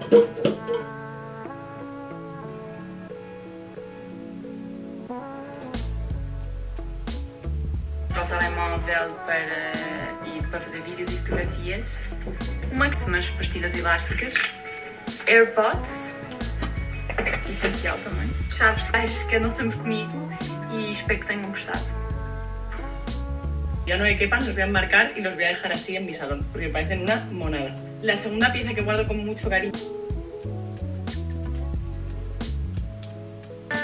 Para o telemóvel para fazer vídeos e fotografias. Umas pastilhas elásticas. AirPods. Essencial também. Chaves que andam sempre comigo y espero que tengan gustado. Ya no me quepan, los voy a enmarcar y los voy a dejar así en mi salón, porque me parecen una monada. La segunda pieza que guardo con mucho cariño.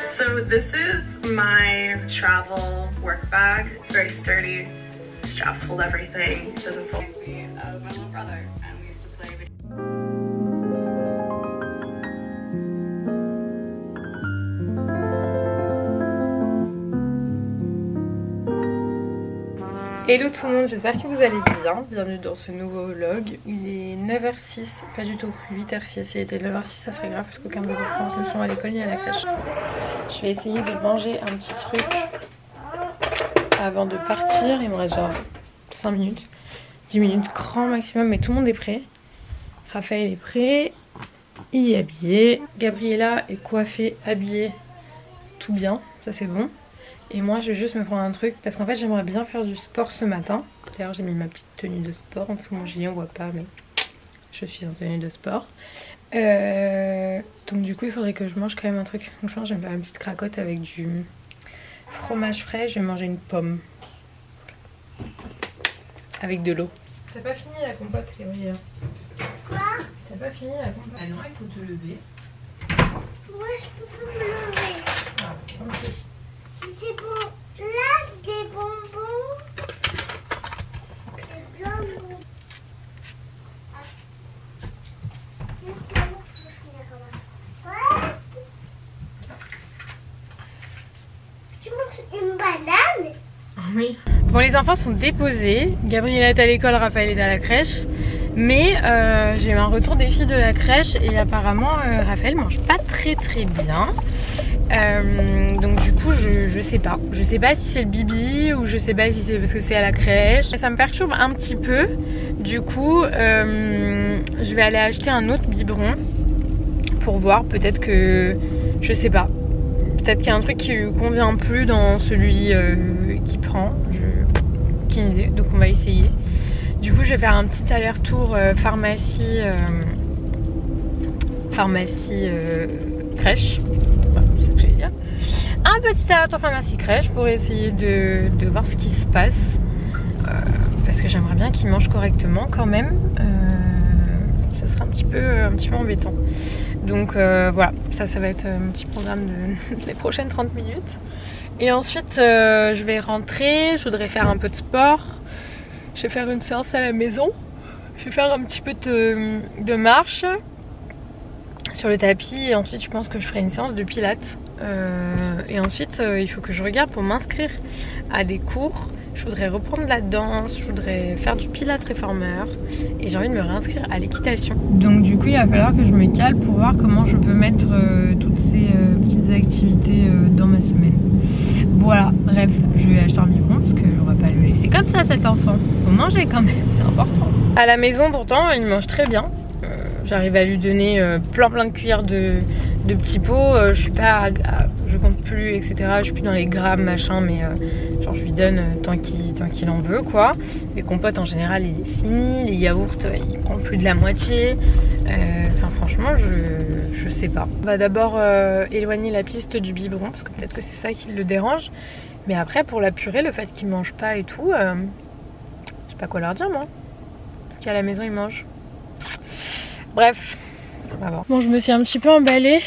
So this is my travel work bag. It's very sturdy. Straps hold everything. It doesn't fall. Reminds me of my little brother, and we used to play video. Hello tout le monde, j'espère que vous allez bien. Bienvenue dans ce nouveau vlog. Il est 9h06, pas du tout, 8h06. S'il était 9h06 ça serait grave parce qu'aucun des enfants ne sont à l'école ni à la crèche. Je vais essayer de manger un petit truc avant de partir. Il me reste genre 5 minutes, 10 minutes grand maximum, mais tout le monde est prêt. Raphaël est prêt, il est habillé. Gabriella est coiffée, habillée, tout bien, ça c'est bon. Et moi je vais juste me prendre un truc parce qu'en fait j'aimerais bien faire du sport ce matin. D'ailleurs j'ai mis ma petite tenue de sport en dessous de mon gilet, on voit pas mais je suis en tenue de sport. Donc du coup il faudrait que je mange quand même un truc. Donc je pense que je vais me faire une petite cracotte avec du fromage frais. Je vais manger une pomme avec de l'eau. T'as pas fini la compote Gabriella? Quoi? T'as pas fini la compote? Ah non, il faut te lever. Moi je peux pas me lever. Ah, comme ceci. Des bon... Là, des bonbons. Des blancs bonbons. Tu manges une banane? Oui. Bon, les enfants sont déposés. Gabriella est à l'école, Raphaël est à la crèche. Mais j'ai eu un retour des filles de la crèche et apparemment Raphaël mange pas très bien. Donc du coup je sais pas. Je sais pas si c'est le bibi ou je sais pas si c'est parce que c'est à la crèche. Ça me perturbe un petit peu. Du coup je vais aller acheter un autre biberon pour voir. Peut-être que je sais pas. Peut-être qu'il y a un truc qui lui convient plus dans celui qu'il prend. Aucune idée. Donc on va essayer. Du coup je vais faire un petit aller-retour pharmacie crèche. Voilà, c'est ce que j'allais dire. Un petit aller-retour pharmacie crèche pour essayer de voir ce qui se passe. Parce que j'aimerais bien qu'il mange correctement quand même. Ça serait un petit peu embêtant. Donc voilà, ça va être un petit programme de les prochaines 30 minutes. Et ensuite je vais rentrer, je voudrais faire un peu de sport. Je vais faire une séance à la maison. Je vais faire un petit peu de marche sur le tapis. Et ensuite je pense que je ferai une séance de pilates. Et ensuite il faut que je regarde pour m'inscrire à des cours. Je voudrais reprendre la danse, je voudrais faire du pilates réformeur. Et j'ai envie de me réinscrire à l'équitation. Donc du coup il va falloir que je me cale pour voir comment je peux mettre toutes ces petites activités dans ma semaine. Voilà, bref, je vais acheter un biberon parce que on va pas le laisser comme ça cet enfant. Faut manger quand même, c'est important. À la maison pourtant il mange très bien. J'arrive à lui donner plein de cuillères de petits pots. Je suis pas, je compte plus etc. Je suis plus dans les grammes machin, mais genre je lui donne tant qu'il en veut quoi. Les compotes en général il est fini, les yaourts il prend plus de la moitié. Enfin franchement je sais pas. On va d'abord éloigner la piste du biberon parce que peut-être que c'est ça qui le dérange. Mais après pour la purée, le fait qu'il mange pas et tout, je sais pas quoi leur dire moi. Qu'à la maison il mange. Bref, on va voir. Bon, je me suis un petit peu emballée.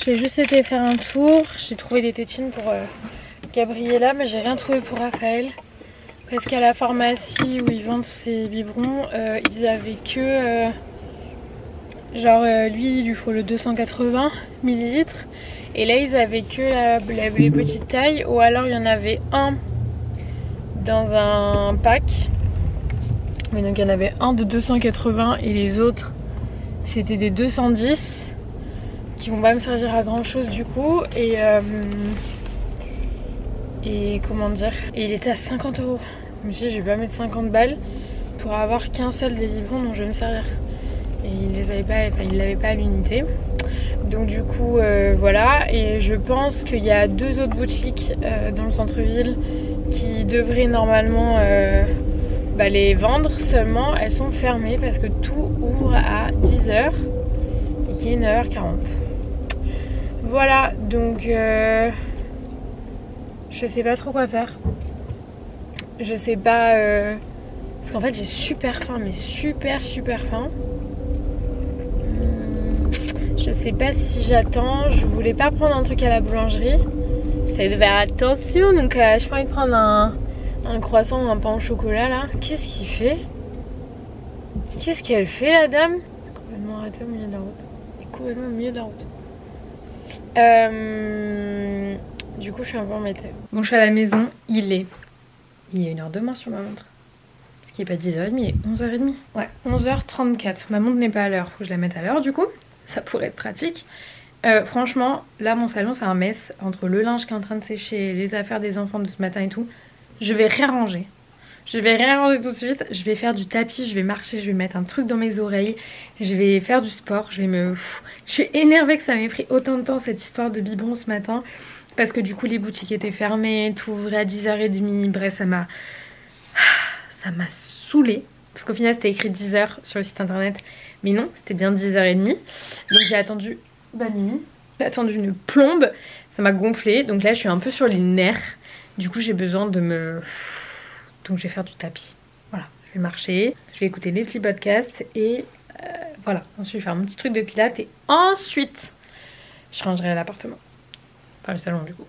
J'ai juste été faire un tour. J'ai trouvé des tétines pour Gabriella, mais j'ai rien trouvé pour Raphaël. Parce qu'à la pharmacie où ils vendent ces biberons, ils avaient que... lui, il lui faut le 280 ml. Et là, ils avaient que les petites tailles. Ou alors, il y en avait un dans un pack. Mais donc il y en avait un de 280 et les autres c'était des 210 qui vont pas me servir à grand chose du coup. Et comment dire, et il était à 50 €. Je me suis dit je vais pas mettre 50 balles pour avoir qu'un seul des biberons dont je vais me servir. et il l'avait pas à l'unité. Donc du coup voilà, et je pense qu'il y a 2 autres boutiques dans le centre-ville qui devraient normalement les vendre, seulement elles sont fermées parce que tout ouvre à 10 h et qu'il est 9h40. Voilà, donc je sais pas trop quoi faire. Je sais pas parce qu'en fait j'ai super faim, mais super faim. Je sais pas si j'attends. Je voulais pas prendre un truc à la boulangerie. J'essaie de faire attention, donc j'ai pas envie de prendre un croissant ou un pain au chocolat là. Qu'est-ce qu'il fait? Qu'est-ce qu'elle fait la dame? Complètement arrêtée au milieu de la route. Elle est complètement au milieu de la route. Du coup je suis un peu embêtée. Bon, je suis à la maison, il est 1h de moins sur ma montre. Parce qu'il est pas 10h30, il est 11h30. Ouais, 11h34. Ma montre n'est pas à l'heure, faut que je la mette à l'heure du coup. Ça pourrait être pratique. Franchement, là mon salon c'est un mess. Entre le linge qui est en train de sécher, les affaires des enfants de ce matin et tout. Je vais rien ranger. Je vais rien ranger tout de suite. Je vais faire du tapis, je vais marcher, je vais mettre un truc dans mes oreilles. Je vais faire du sport. Je suis énervée que ça m'ait pris autant de temps cette histoire de biberon ce matin. Parce que du coup les boutiques étaient fermées, tout ouvrait à 10h30. Bref, ça m'a saoulée. Parce qu'au final c'était écrit 10h sur le site internet. Mais non, c'était bien 10h30. Donc j'ai attendu minuit. J'ai attendu une plombe. Ça m'a gonflé. Donc là je suis un peu sur les nerfs. Du coup j'ai besoin de me... Donc je vais faire du tapis. Voilà, je vais marcher. Je vais écouter des petits podcasts. Et voilà, ensuite je vais faire mon petit truc de pilates. Et ensuite je rangerai l'appartement. Enfin le salon du coup.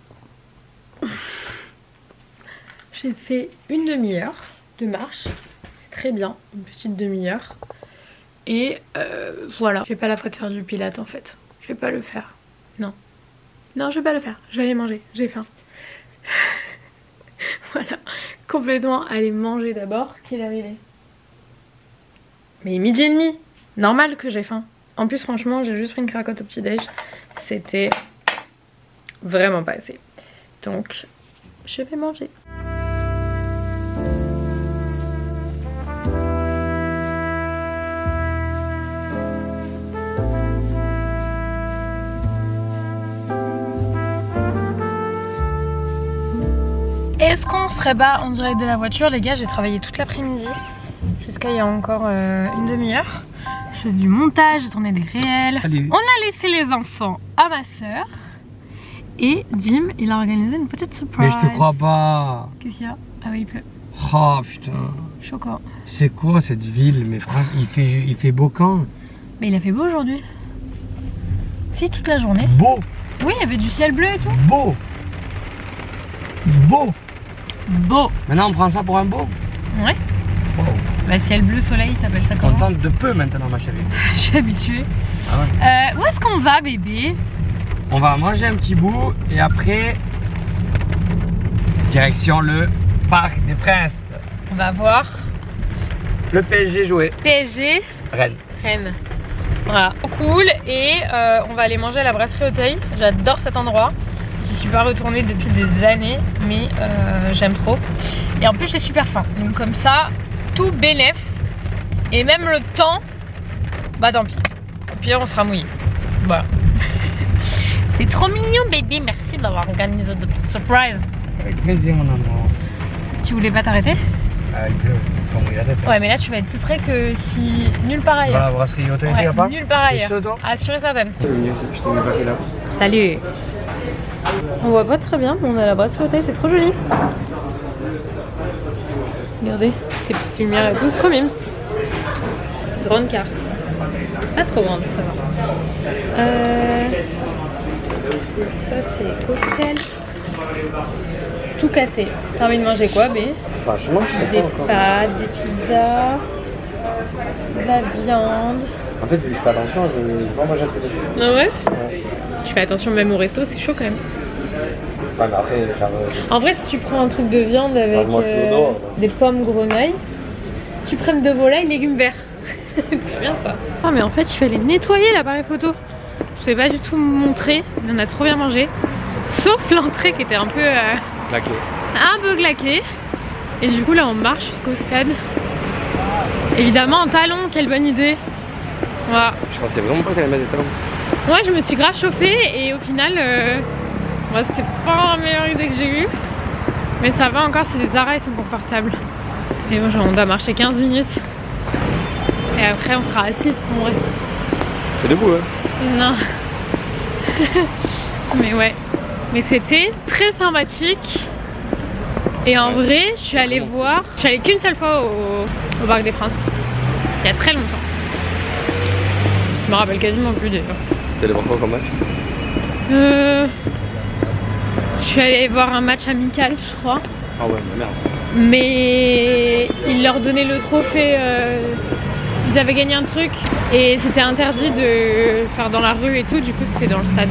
J'ai fait une demi-heure de marche. C'est très bien, une petite demi-heure. Et voilà, j'ai pas la foi de faire du pilates en fait. Je vais pas le faire. Non. Non, je vais pas le faire. Je vais aller manger. J'ai faim. Voilà. Complètement aller manger d'abord. Quelle heure il est? Mais 12h30. Normal que j'ai faim. En plus, franchement, j'ai juste pris une cracotte au petit-déj. C'était vraiment pas assez. Donc, je vais manger. Est-ce qu'on serait pas en direct de la voiture? Les gars, j'ai travaillé toute l'après-midi jusqu'à il y a encore une demi-heure. Je fais du montage, j'ai tourné des réels. Salut. On a laissé les enfants à ma soeur. Et Dim, il a organisé une petite surprise. Mais je te crois pas. Qu'est-ce qu'il y a? Ah oui, il pleut. Oh putain. Choquant. C'est quoi cette ville? Mais franchement, il fait beau quand? Mais il a fait beau aujourd'hui. Si, toute la journée. Beau. Oui, il y avait du ciel bleu et tout. Beau. Beau. Beau. Maintenant on prend ça pour un beau? Ouais. Wow. Bah ciel bleu, soleil, t'appelles ça comment? Contente de peu maintenant ma chérie. Je suis habituée. Ah ouais. Où est-ce qu'on va bébé? On va manger un petit bout et après direction le Parc des Princes. On va voir le PSG jouer. PSG Rennes. Voilà, cool. Et on va aller manger à la brasserie Auteuil. J'adore cet endroit. J'y suis pas retournée depuis des années, mais j'aime trop. Et en plus j'ai super faim. Donc comme ça, tout bénef. Et même le temps, bah tant pis. Au pire on sera mouillé. Voilà. C'est trop mignon bébé, merci d'avoir organisé de petites surprises. Avec plaisir mon amour. Tu voulais pas t'arrêter? Il pleut, faut mouiller la tête. Ouais mais là tu vas être plus près que si nulle part ailleurs. Voilà, la brasserie Auteuil, ouais, pas nulle part ailleurs. Ah sûr et certaine. Je te mets pas là. Salut. On voit pas très bien, mais on a la brasserie Auteuil, c'est trop joli. Regardez, ces petites lumières et tout, c'est trop mimes. Grande carte. Pas trop grande, ça va. Ça c'est cocktail. Tout cassé. T'as envie de manger quoi, bé? Franchement, je sais des pas encore. Pâtes, des pizzas, de la viande. En fait, vu que je fais attention, je vais pas manger un truc de tout. Ah ouais? Ouais. Si tu fais attention même au resto, c'est chaud quand même. Ouais, mais après, genre. En vrai, si tu prends un truc de viande avec des pommes grenailles, suprême de volaille, légumes verts. C'est très bien ça. Ah, mais en fait, il fallait nettoyer l'appareil photo. Je sais pas du tout montrer, mais on a trop bien mangé. Sauf l'entrée qui était un peu Claqué. un peu claquée. Et du coup, là, on marche jusqu'au stade. Évidemment, en talons, quelle bonne idée. Voilà. Je pensais vraiment pas qu'elle allait mettre des talons. Moi je me suis grave chauffée et au final moi c'était pas la meilleure idée que j'ai eue. Mais ça va encore, c'est des Zara, ils sont confortables. Et bon, genre, on doit marcher 15 minutes. Et après on sera assis en vrai. C'est debout hein? Non. Mais ouais. Mais c'était très sympathique. Et en vrai, je suis allée voir. Je suis allée qu'une seule fois au Parc des Princes. Il y a très longtemps. Je me rappelle quasiment plus d'ailleurs. T'es allé voir quoi comme match? Je suis allée voir un match amical, je crois. Ah ouais, mais merde. Mais ils leur donnaient le trophée. Ils avaient gagné un truc et c'était interdit de faire dans la rue et tout. Du coup, c'était dans le stade.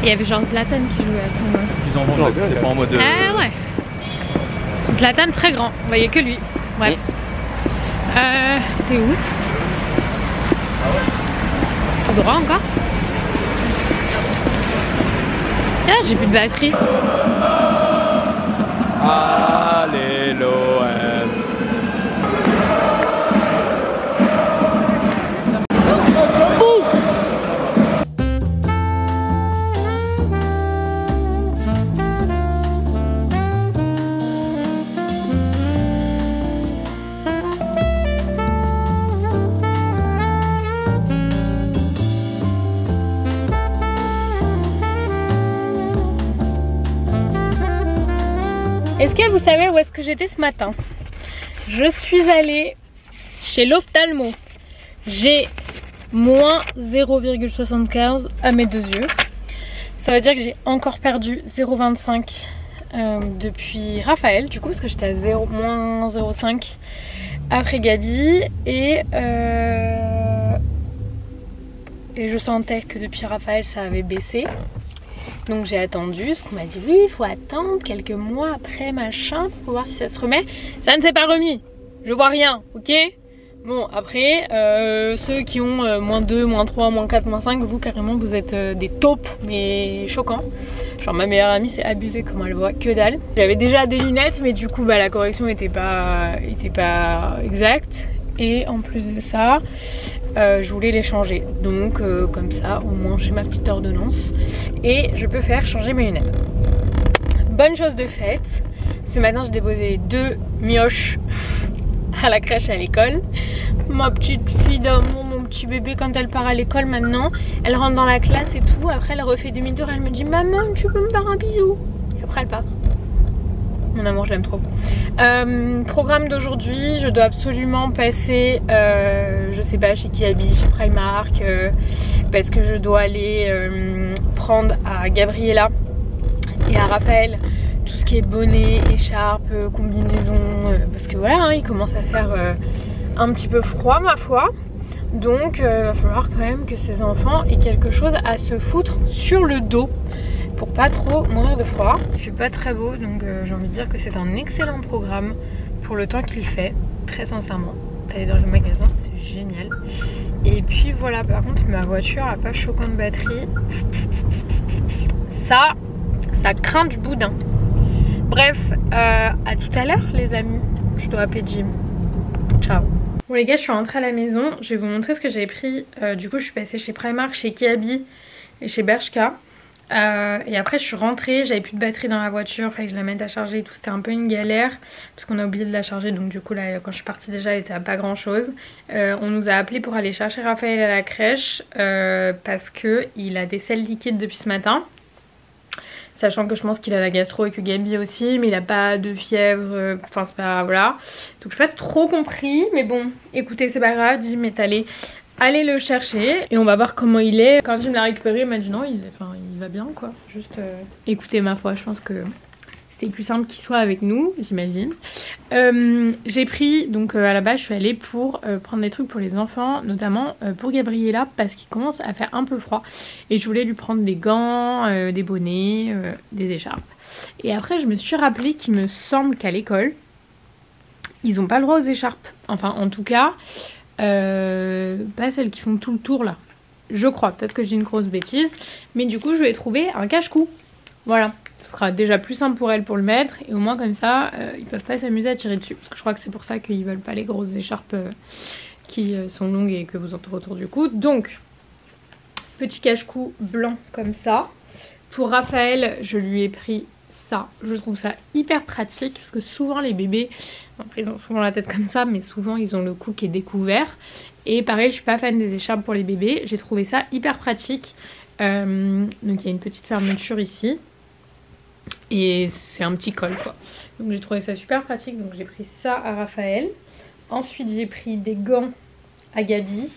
Et il y avait genre Zlatan qui jouait à ce moment-là. Ils en vendent, c'est pas en mode. Ah ouais. Zlatan très grand, vous voyez que lui. Bref. C'est où? C'est tout droit encore. Ah, j'ai plus de batterie. Allez l'OM. Est-ce que vous savez où est-ce que j'étais ce matin? Je suis allée chez l'ophtalmo. J'ai moins 0,75 à mes deux yeux. Ça veut dire que j'ai encore perdu 0,25 depuis Raphaël, du coup, parce que j'étais à moins 0,5 après Gabi. Et je sentais que depuis Raphaël ça avait baissé. Donc j'ai attendu, parce qu'on m'a dit oui, il faut attendre quelques mois après machin pour voir si ça se remet. Ça ne s'est pas remis, je vois rien, ok? Bon après, ceux qui ont moins 2, moins 3, moins 4, moins 5, vous carrément vous êtes des taupes, mais choquants. Genre ma meilleure amie s'est abusée comment elle voit que dalle. J'avais déjà des lunettes mais du coup bah, la correction était pas exacte. Et en plus de ça, je voulais les changer. Donc comme ça, au moins j'ai ma petite ordonnance. Et je peux faire changer mes lunettes. Bonne chose de faite. Ce matin, j'ai déposé 2 mioches à la crèche et à l'école. Ma petite fille d'amour, mon petit bébé, quand elle part à l'école maintenant, elle rentre dans la classe et tout. Après, elle refait demi-tour. Elle me dit « Maman, tu peux me faire un bisou ?» Et après, elle part. Mon amour, je l'aime trop. Programme d'aujourd'hui, je dois absolument passer, je sais pas, chez Kiabi, chez Primark, parce que je dois aller prendre à Gabriella et à Raphaël tout ce qui est bonnet, écharpe, combinaison, parce que voilà, hein, il commence à faire un petit peu froid ma foi. Donc il va falloir quand même que ces enfants aient quelque chose à se foutre sur le dos pour pas trop mourir de froid. Il fait pas très beau, donc j'ai envie de dire que c'est un excellent programme pour le temps qu'il fait, très sincèrement. D'aller dans le magasin, c'est génial. Et puis voilà, par contre ma voiture a pas choquant de batterie. Ça craint du boudin. Bref, à tout à l'heure les amis. Je dois appeler Jim. Ciao. Bon les gars, je suis rentrée à la maison. Je vais vous montrer ce que j'avais pris. Du coup je suis passée chez Primark, chez Kiabi et chez Bershka. Et après je suis rentrée, j'avais plus de batterie dans la voiture, fallait que je la mette à charger et tout, c'était un peu une galère parce qu'on a oublié de la charger, donc du coup là quand je suis partie déjà elle était à pas grand chose. On nous a appelé pour aller chercher Raphaël à la crèche parce que il a des selles liquides depuis ce matin, sachant que je pense qu'il a la gastro et que Gabi aussi, mais il a pas de fièvre, enfin c'est pas, voilà, donc j'ai pas trop compris, mais bon écoutez c'est pas grave, Jim est allez le chercher et on va voir comment il est. Quand Jim l'a récupéré, il m'a dit non, il va bien quoi. Juste écoutez ma foi, je pense que c'est plus simple qu'il soit avec nous, j'imagine. J'ai pris, donc à la base je suis allée pour prendre des trucs pour les enfants, notamment pour Gabriella parce qu'il commence à faire un peu froid. Et je voulais lui prendre des gants, des bonnets, des écharpes. Et après je me suis rappelé qu'il me semble qu'à l'école, ils n'ont pas le droit aux écharpes. Enfin en tout cas... pas celles qui font tout le tour là, je crois, peut-être que j'ai une grosse bêtise, mais du coup je vais trouver un cache-cou, voilà, ce sera déjà plus simple pour elle pour le mettre et au moins comme ça ils peuvent pas s'amuser à tirer dessus, parce que je crois que c'est pour ça qu'ils veulent pas les grosses écharpes qui sont longues et que vous entourez autour du cou. Donc, petit cache-cou blanc comme ça. Pour Raphaël, je lui ai pris ça. Je trouve ça hyper pratique parce que souvent les bébés, ils ont souvent la tête comme ça, mais souvent ils ont le cou qui est découvert. Et pareil, je suis pas fan des écharpes pour les bébés. J'ai trouvé ça hyper pratique. Donc il y a une petite fermeture ici. Et c'est un petit col quoi. Donc j'ai trouvé ça super pratique. Donc j'ai pris ça à Raphaël. Ensuite j'ai pris des gants à Gabi.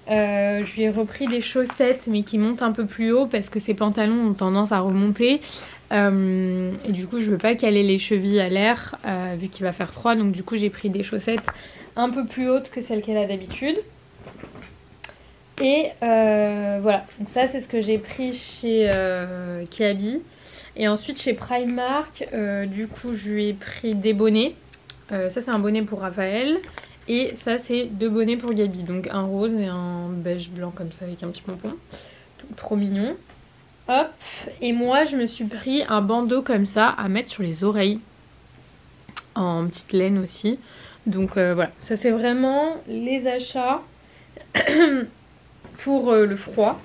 Je lui ai repris des chaussettes mais qui montent un peu plus haut parce que ses pantalons ont tendance à remonter. Et du coup je veux pas caler les chevilles à l'air vu qu'il va faire froid. Donc du coup j'ai pris des chaussettes un peu plus hautes que celles qu'elle a d'habitude. Et voilà, donc ça c'est ce que j'ai pris chez Kiabi. Et ensuite chez Primark, du coup je lui ai pris des bonnets. Ça c'est un bonnet pour Raphaël. Et ça c'est 2 bonnets pour Gabi. Donc un rose et un beige blanc comme ça avec un petit pompon. Trop mignon. Hop. Et moi je me suis pris un bandeau comme ça à mettre sur les oreilles. En petite laine aussi. Donc voilà, ça c'est vraiment les achats pour le froid.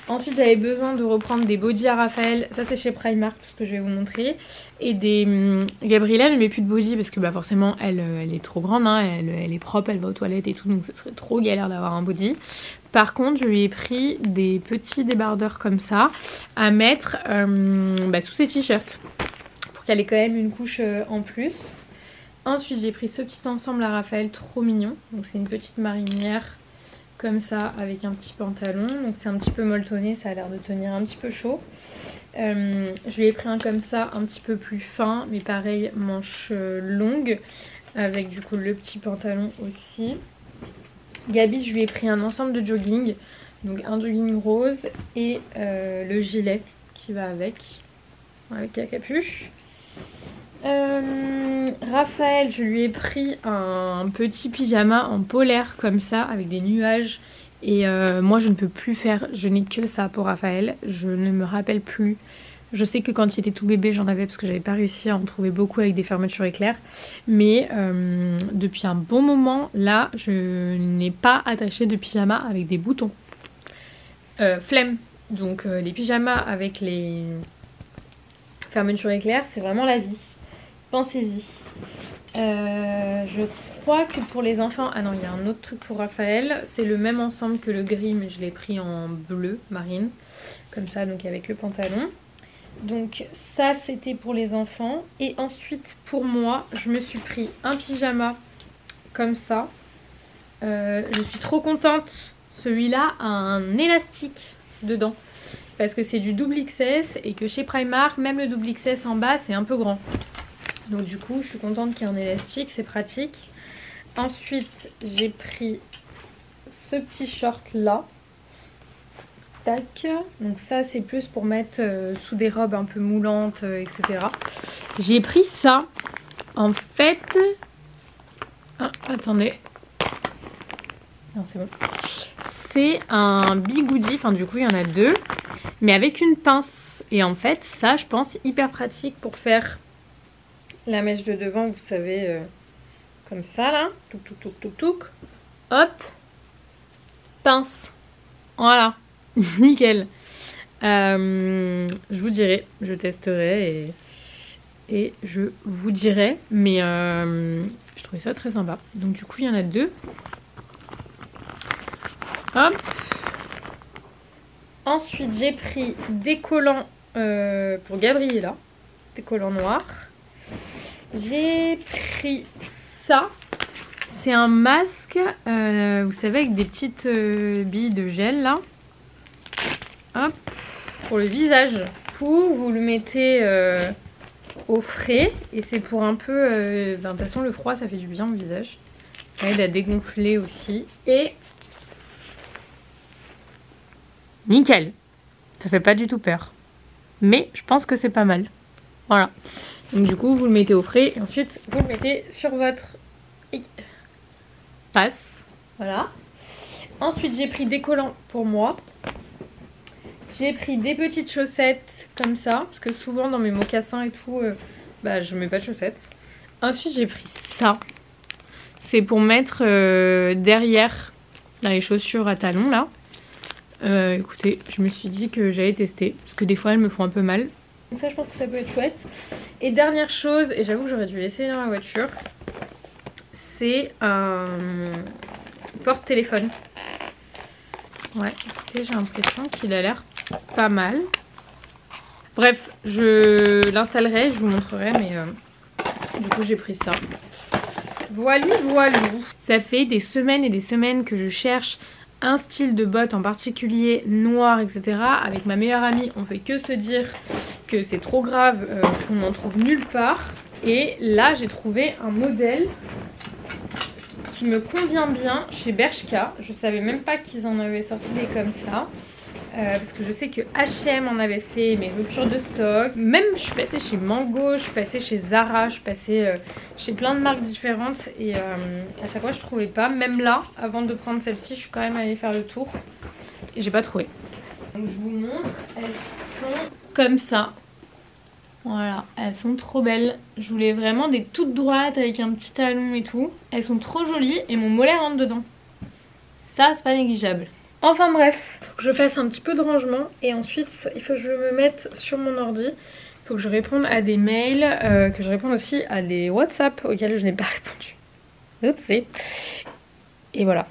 Ensuite j'avais besoin de reprendre des bodys à Raphaël. Ça c'est chez Primark, tout ce que je vais vous montrer. Et des... Gabriella ne met plus de body parce que bah, forcément elle est trop grande, hein. Elle est propre, elle va aux toilettes et tout. Donc ça serait trop galère d'avoir un body. Par contre je lui ai pris des petits débardeurs comme ça à mettre sous ses t-shirts. Pour qu'elle ait quand même une couche en plus. Ensuite j'ai pris ce petit ensemble à Raphaël, trop mignon. Donc c'est une petite marinière comme ça avec un petit pantalon. Donc c'est un petit peu molletonné, ça a l'air de tenir un petit peu chaud. Je lui ai pris un comme ça, un petit peu plus fin, mais pareil, manche longue. Avec du coup le petit pantalon aussi. Gabi, je lui ai pris un ensemble de jogging. Donc un jogging rose et le gilet qui va avec la capuche. Raphaël, je lui ai pris un petit pyjama en polaire comme ça avec des nuages. Et moi je ne peux plus faire, je n'ai que ça pour Raphaël. Je ne me rappelle plus. Je sais que quand il était tout bébé j'en avais parce que j'avais pas réussi à en trouver beaucoup avec des fermetures éclairs. Mais depuis un bon moment là je n'ai pas attaché de pyjama avec des boutons. Flemme. Donc les pyjamas avec les fermetures éclairs c'est vraiment la vie. Pensez-y. Je crois que pour les enfants... Ah non, il y a un autre truc pour Raphaël. C'est le même ensemble que le gris, mais je l'ai pris en bleu marine. Comme ça, donc avec le pantalon. Donc ça, c'était pour les enfants. Et ensuite, pour moi, je me suis pris un pyjama comme ça. Je suis trop contente. Celui-là a un élastique dedans. Parce que c'est du double XS et que chez Primark, même le double XS en bas, c'est un peu grand. Donc du coup je suis contente qu'il y ait un élastique, c'est pratique. Ensuite j'ai pris ce petit short là. Tac. Donc ça c'est plus pour mettre sous des robes un peu moulantes, etc. J'ai pris ça. En fait... Ah, attendez. Non c'est bon. C'est un bigoudi, enfin du coup il y en a 2. Mais avec une pince. Et en fait ça je pense hyper pratique pour faire... la mèche de devant, vous savez, comme ça là, touc touc touc touc touc, hop, pince, voilà, nickel. Je vous dirai, je testerai et je vous dirai, mais je trouvais ça très sympa. Donc du coup il y en a 2, hop. Ensuite j'ai pris des collants pour Gabriella, des collants noirs. J'ai pris ça, c'est un masque, vous savez, avec des petites billes de gel là. Hop, pour le visage. Vous le mettez au frais et c'est pour un peu... de toute façon le froid ça fait du bien au visage. Ça aide à dégonfler aussi. Et... nickel, ça fait pas du tout peur. Mais je pense que c'est pas mal. Voilà. Donc du coup vous le mettez au frais et ensuite vous le mettez sur votre face. Voilà. Ensuite j'ai pris des collants pour moi. J'ai pris des petites chaussettes comme ça. Parce que souvent dans mes mocassins et tout, je mets pas de chaussettes. Ensuite j'ai pris ça. C'est pour mettre derrière dans les chaussures à talons là. Écoutez, je me suis dit que j'allais tester parce que des fois elles me font un peu mal. Donc ça je pense que ça peut être chouette. Et dernière chose, et j'avoue que j'aurais dû l'essayer dans la voiture, c'est un porte-téléphone. Ouais, écoutez, j'ai l'impression qu'il a l'air pas mal. Bref, je l'installerai, je vous montrerai, mais du coup j'ai pris ça. Voilou. Ça fait des semaines et des semaines que je cherche un style de bottes en particulier, noir, etc. Avec ma meilleure amie, on fait que se dire que c'est trop grave, qu'on n'en trouve nulle part. Et là, j'ai trouvé un modèle qui me convient bien chez Bershka. Je savais même pas qu'ils en avaient sorti des comme ça. Parce que je sais que H&M en avait fait mes ruptures de stock. Même je suis passée chez Mango, je suis passée chez Zara, je suis passée chez plein de marques différentes. Et à chaque fois je trouvais pas. Même là, avant de prendre celle-ci, je suis quand même allée faire le tour. Et j'ai pas trouvé. Donc je vous montre, elles sont comme ça. Voilà, elles sont trop belles. Je voulais vraiment des toutes droites avec un petit talon et tout. Elles sont trop jolies et mon mollet rentre dedans. Ça, c'est pas négligeable. Enfin bref, faut que je fasse un petit peu de rangement et ensuite il faut que je me mette sur mon ordi. Il faut que je réponde à des mails, que je réponde aussi à des WhatsApp auxquels je n'ai pas répondu. Oupsie. Et voilà.